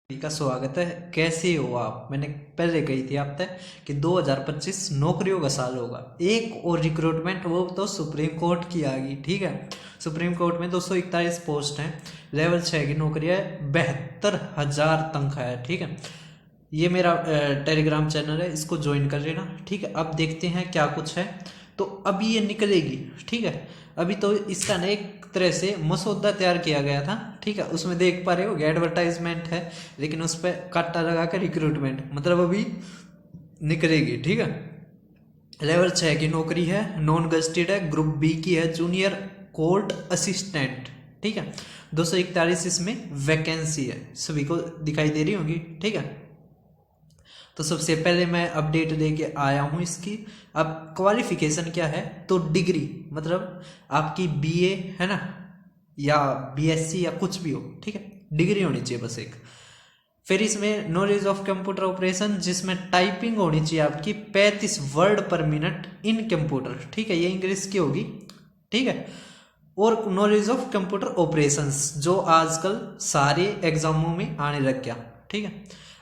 का स्वागत है। कैसे हो आप? मैंने पहले कही थी आप तक कि 2025 नौकरियों का साल होगा। एक और रिक्रूटमेंट, वो तो सुप्रीम कोर्ट की आ गई। ठीक है, सुप्रीम कोर्ट में 241 पोस्ट हैं, लेवल 6 की नौकरी है, 72,000 तनख्वाह है। ठीक है, ये मेरा टेलीग्राम चैनल है, इसको ज्वाइन कर लेना। ठीक है, अब देखते हैं क्या कुछ है। तो अभी ये निकलेगी। ठीक है, अभी तो इसका ना एक तरह से मसौदा तैयार किया गया था। ठीक है, उसमें देख पा रहे हो एडवर्टाइजमेंट है, लेकिन उस पर काटा लगा कर रिक्रूटमेंट, मतलब अभी निकलेगी। ठीक है, लेवल 6 की नौकरी है, नॉन गस्टेड है, ग्रुप बी की है, जूनियर कोर्ट असिस्टेंट। ठीक है, 241 इसमें वैकेंसी है, सभी को दिखाई दे रही होंगी। ठीक है, तो सबसे पहले मैं अपडेट लेके आया हूँ इसकी। अब क्वालिफिकेशन क्या है, तो डिग्री, मतलब आपकी बीए है ना, या बीएससी या कुछ भी हो। ठीक है, डिग्री होनी चाहिए बस एक। फिर इसमें नॉलेज ऑफ कंप्यूटर ऑपरेशन, जिसमें टाइपिंग होनी चाहिए आपकी 35 वर्ड पर मिनट इन कंप्यूटर। ठीक है, ये इंग्लिश की होगी। ठीक है, और नॉलेज ऑफ कंप्यूटर ऑपरेशंस, जो आजकल सारे एग्जामों में आने लग गया। ठीक है,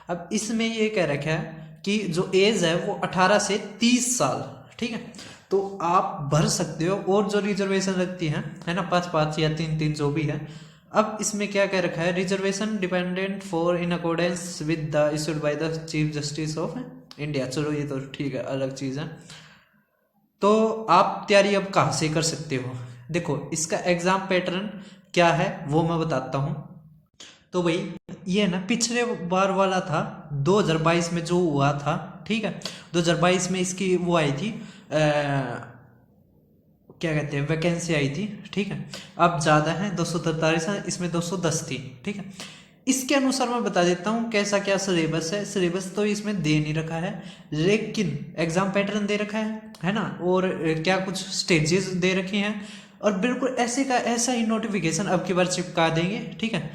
अब इसमें ये कह रखा है कि जो एज है वो 18 से 30 साल। ठीक है, तो आप भर सकते हो, और जो रिजर्वेशन लगती है ना, 5-5 या 3-3 जो भी है। अब इसमें क्या कह रखा है, reservation dependent for in accordance with the issued by the chief justice of India. चलो ये तो ठीक है, अलग चीज़ है। तो आप तैयारी अब कहाँ से कर सकते हो? देखो, इसका एग्जाम पैटर्न क्या है वो मैं बताता हूँ। तो भाई ये ना पिछले बार वाला था, 2022 में जो हुआ था। ठीक है, 2022 में इसकी वो आई थी, क्या कहते हैं, वैकेंसी आई थी। ठीक है, अब ज़्यादा है, 243 है, इसमें 210 थी। ठीक है, इसके अनुसार मैं बता देता हूँ कैसा क्या सिलेबस है। सिलेबस तो इसमें दे नहीं रखा है, लेकिन एग्जाम पैटर्न दे रखा है ना, और क्या कुछ स्टेजेस दे रखे हैं, और बिल्कुल ऐसे का ऐसा ही नोटिफिकेशन अब की बार चिपका देंगे। ठीक है,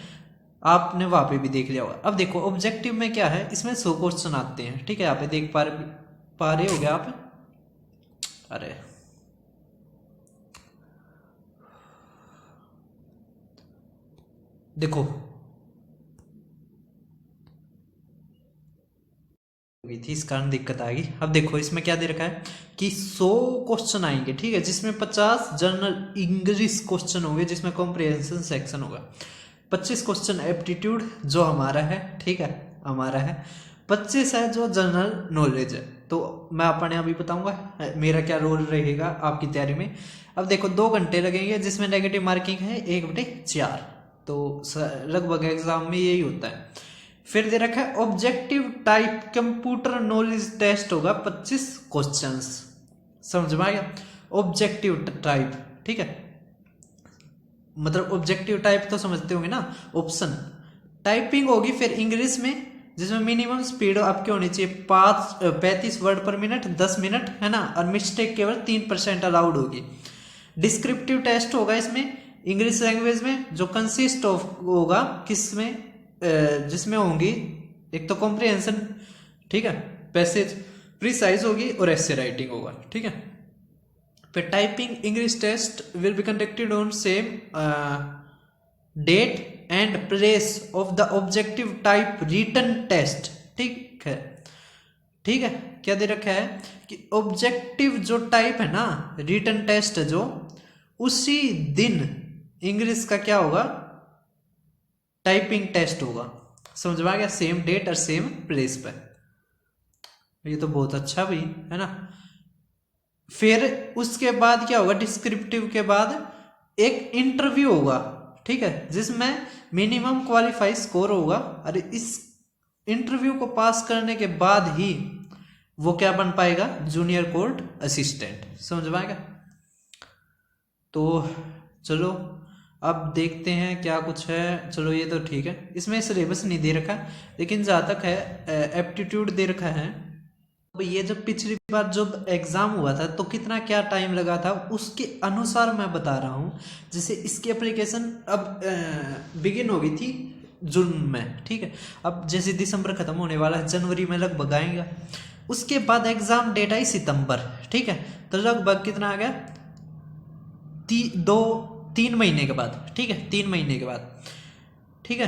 आपने वहां पे भी देख लिया होगा। अब देखो ऑब्जेक्टिव में क्या है, इसमें 100 क्वेश्चन आते हैं। ठीक है, यहाँ पे देख पा रहे हो गया आप? अरे देखो, गई थी, इस कारण दिक्कत आ गई। अब देखो इसमें क्या दे रखा है कि 100 क्वेश्चन आएंगे। ठीक है, जिसमें 50 जनरल इंग्लिश क्वेश्चन होंगे, जिसमें कॉम्प्रिहेंशन सेक्शन होगा। 25 क्वेश्चन एप्टीट्यूड जो हमारा है। ठीक है, हमारा है। 25 है जो जनरल नॉलेज है। तो मैं अपने अभी बताऊंगा मेरा क्या रोल रहेगा आपकी तैयारी में। अब देखो 2 घंटे लगेंगे, जिसमें नेगेटिव मार्किंग है 1/4। तो लगभग एग्जाम में यही होता है। फिर दे रखा है objective type computer knowledge test होगा, 25 क्वेश्चंस। समझ में आ गया? Objective type. ठीक है, मतलब ऑब्जेक्टिव टाइप तो समझते होंगे ना, ऑप्शन टाइपिंग होगी फिर इंग्लिश में, जिसमें मिनिमम स्पीड आपकी होनी चाहिए 35 वर्ड पर मिनट, 10 मिनट है ना, और मिस्टेक केवल 3% अलाउड होगी। डिस्क्रिप्टिव टेस्ट होगा इसमें इंग्लिश लैंग्वेज में, जो कंसिस्ट ऑफ होगा किसमें, जिसमें होंगी एक तो कॉम्प्रिहेंशन, ठीक है, पैसेज प्रिसाइज होगी, और ऐसे राइटिंग होगा। ठीक है, फिर typing English test will be conducted on same date and place of the objective type written test. ठीक है, ठीक है, क्या दे रखा है कि ऑब्जेक्टिव जो टाइप है ना, रिटन टेस्ट जो, उसी दिन इंग्लिश का क्या होगा, टाइपिंग टेस्ट होगा। समझ में आ गया? सेम डेट और सेम प्लेस पर। ये तो बहुत अच्छा भी है ना। फिर उसके बाद क्या होगा, डिस्क्रिप्टिव के बाद एक इंटरव्यू होगा। ठीक है, जिसमें मिनिमम क्वालिफाई स्कोर होगा, और इस इंटरव्यू को पास करने के बाद ही वो क्या बन पाएगा, जूनियर कोर्ट असिस्टेंट। समझ में आएगा? तो चलो अब देखते हैं क्या कुछ है। चलो ये तो ठीक है, इसमें सिलेबस नहीं दे रखा, लेकिन जहाँ तक है एप्टीट्यूड दे रखा है। अब ये जब पिछली बार जब एग्जाम हुआ था तो कितना क्या टाइम लगा था, उसके अनुसार मैं बता रहा हूँ। जैसे इसकी एप्लीकेशन अब बिगिन हो गई थी जून में। ठीक है, अब जैसे दिसंबर खत्म होने वाला है, जनवरी में लगभग आएगा। उसके बाद एग्जाम डेट आई सितंबर। ठीक है, तो लगभग कितना आ गया, 3 महीने के बाद। ठीक है, 3 महीने के बाद। ठीक है,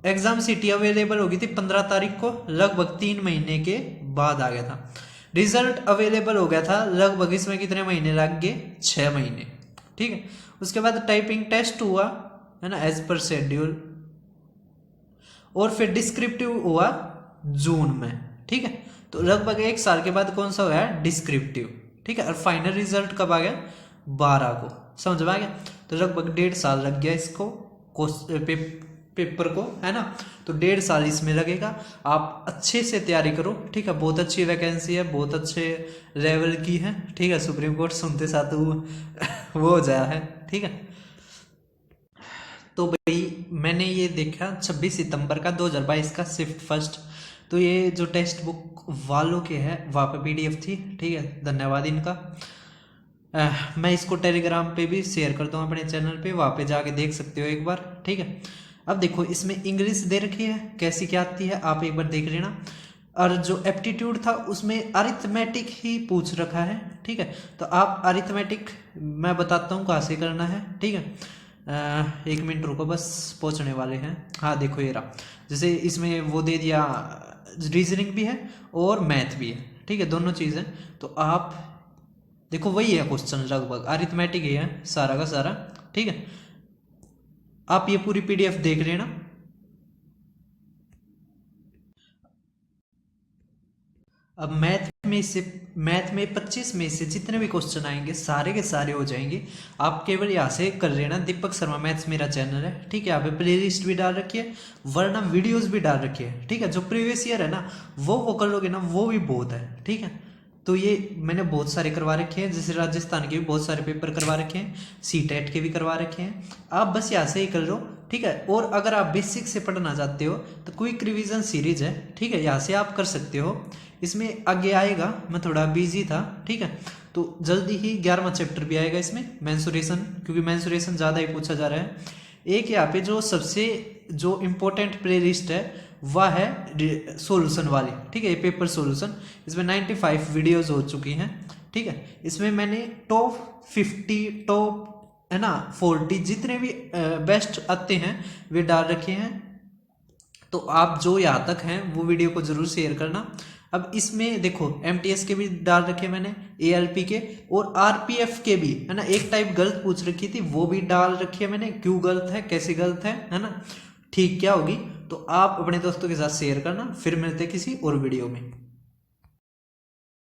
एग्जाम सिटी अवेलेबल होगी थी 15 तारीख को, लगभग 3 महीने के बाद आ गया था। रिजल्ट अवेलेबल हो गया था लगभग, इसमें कितने महीने लग गए, 6 महीने, ठीक है। उसके बाद टाइपिंग टेस्ट हुआ, है ना, एज पर शेड्यूल, और फिर डिस्क्रिप्टिव हुआ जून में, ठीक है। तो लगभग 1 साल के बाद कौन सा हुआ है, डिस्क्रिप्टिव, ठीक है। और फाइनल रिजल्ट कब आ गया, 12 को, समझ में आ गया। तो लगभग 1.5 साल लग गया इसको पेपर को, है ना। तो 1.5 साल इसमें लगेगा। आप अच्छे से तैयारी करो, ठीक है। बहुत अच्छी वैकेंसी है, बहुत अच्छे लेवल की है, ठीक है। सुप्रीम कोर्ट सुनते साथ वो हो जाया है, ठीक है। तो भाई मैंने ये देखा 26 सितंबर का 2022 का शिफ्ट फर्स्ट। तो ये जो टेक्स्ट बुक वालों के है वहाँ पे PDF थी, ठीक है, धन्यवाद इनका। मैं इसको टेलीग्राम पे भी शेयर कर दूँ अपने चैनल पे, वहाँ पे जाके देख सकते हो एक बार, ठीक है। अब देखो इसमें इंग्लिश दे रखी है, कैसी क्या आती है आप एक बार देख लेना। और जो एप्टीट्यूड था उसमें अरिथमेटिक ही पूछ रखा है, ठीक है। तो आप अरिथमेटिक मैं बताता हूँ कहाँ से करना है, ठीक है। 1 मिनट रुको, बस पहुँचने वाले हैं। हाँ देखो ये रहा, जैसे इसमें वो दे दिया, रीजनिंग भी है और मैथ भी है, ठीक है, दोनों चीज़ें। तो आप देखो वही है क्वेश्चन, लगभग अरिथमेटिक ही है सारा का सारा, ठीक है। आप ये पूरी PDF देख लेना। अब मैथ में 25 में से जितने भी क्वेश्चन आएंगे सारे के सारे हो जाएंगे। आप केवल यहाँ से कर लेना, दीपक शर्मा मैथ्स मेरा चैनल है, ठीक है। यहाँ पे प्ले लिस्ट भी डाल रखी है, वरना वीडियोस भी डाल रखी है, ठीक है। जो प्रीवियस ईयर है ना वो कर लोगे ना, वो भी बहुत है, ठीक है। तो ये मैंने बहुत सारे करवा रखे हैं, जैसे राजस्थान के भी बहुत सारे पेपर करवा रखे हैं, CTET के भी करवा रखे हैं। आप बस यहाँ से ही कर लो, ठीक है। और अगर आप बेसिक से पढ़ना चाहते हो तो क्विक रिवीजन सीरीज है, ठीक है, यहाँ से आप कर सकते हो। इसमें आगे आएगा, मैं थोड़ा बिजी था, ठीक है। तो जल्दी ही 11वां चैप्टर भी आएगा इसमें, मेंसुरेशन, क्योंकि मेंसुरेशन ज़्यादा ही पूछा जा रहा है। एक यहाँ पे जो सबसे जो इम्पोर्टेंट प्ले लिस्ट है वह है सॉल्यूशन वाली, ठीक है, ये पेपर सॉल्यूशन। इसमें 95 वीडियोस हो चुकी हैं, ठीक है। इसमें मैंने टॉप 50, टॉप, है ना, 40 जितने भी बेस्ट आते हैं वे डाल रखे हैं। तो आप जो यहाँ तक हैं वो वीडियो को जरूर शेयर करना। अब इसमें देखो MTS के भी डाल रखे मैंने, ALP के और RPF के भी, है ना। एक टाइप गलत पूछ रखी थी वो भी डाल रखी है मैंने, क्यों गलत है, कैसे गलत है ना, ठीक क्या होगी। तो आप अपने दोस्तों के साथ शेयर करना। फिर मिलते किसी और वीडियो में।